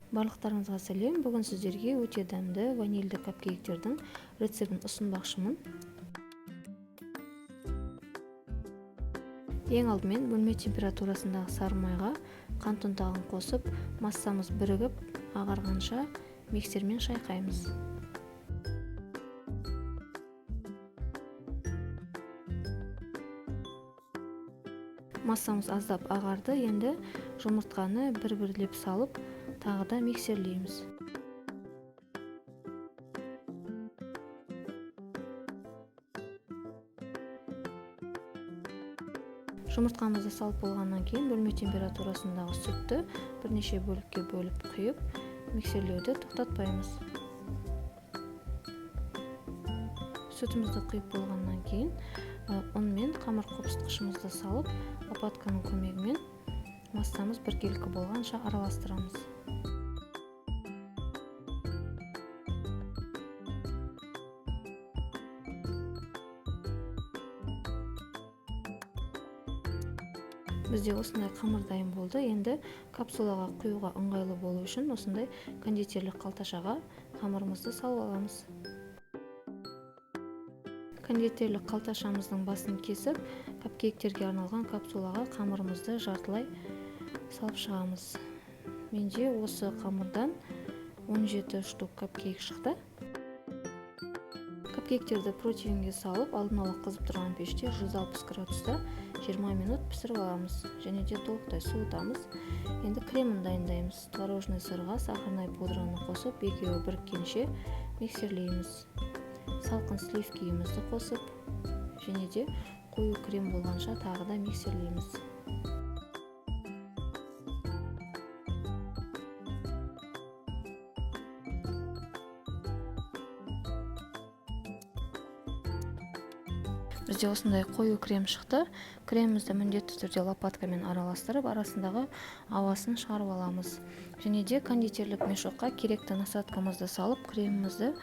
Барлықтарыңызға сәлем. Бүгін сіздерге өте дәмді ванильді капкейктердің рецептін ұсынбақшымын. Ең алдымен бөлме температурасындағы сары майға қант ұнтағын қосып, массамыз бірігіп, ағарғанша миксермен шайқаймыз. Массамыз аздап ағарды, енді жұмыртқаны бір-бірлеп салып, тағы да миксерлейміз. Жұмыртқамызды салып болғаннан кейін бөлме температурасындағы сүтті бірнеше бөлікке бөліп құйып, миксерлеуді тоқтатпаймыз. Сүтімізді құйып болғаннан кейін ұн мен қамыр қопсытқышымызды салып, лопатканың көмегімен массамыз біркелкі болғанша араластырамыз. Бізде осындай қамыр дайын болды. Енді капсулаға құюға ыңғайлы болу үшін осындай кондитерлік қалташаға қамырымызды салып аламыз. Кондитерлік қалташамыздың басын кесіп, капкейктерге арналған капсулаға қамырымызды жартылай салып шығамыз. Менде осы қамырдан 17 штук капкейк шықты. Капкейктерді противенге салып, алдын ала қызып тұрған пеште 160 градуста 20 минут пісіріп аламыз. Және де толықтай суытамыз. Енді кремін дайындаймыз. Творожный сырға сахарный пудраны қосып, екеуі біріккенше миксерлейміз. Салқын сливкиімізді қосып, және де қою крем болғанша тағы да миксерлейміз. Бізде осындай қою крем шықты. Кремімізді міндетті түрде лопаткамен араластырып, арасындағы ауасын шығарып аламыз. Және де кондитерлік мешокқа керекті насадкамызды салып, кремімізді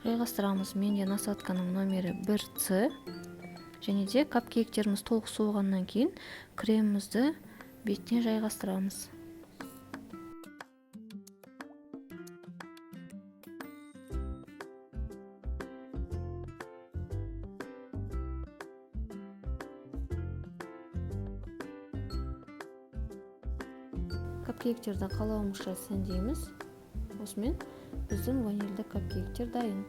жайғастырамыз. Менде насадканың номері 1C. Және де капкейктеріміз толық суығаннан кейін кремімізді бетіне жайғастырамыз. Капкейктерді қалауымызша сәндейміз. Осымен біздің ванильді капкейктер дайын.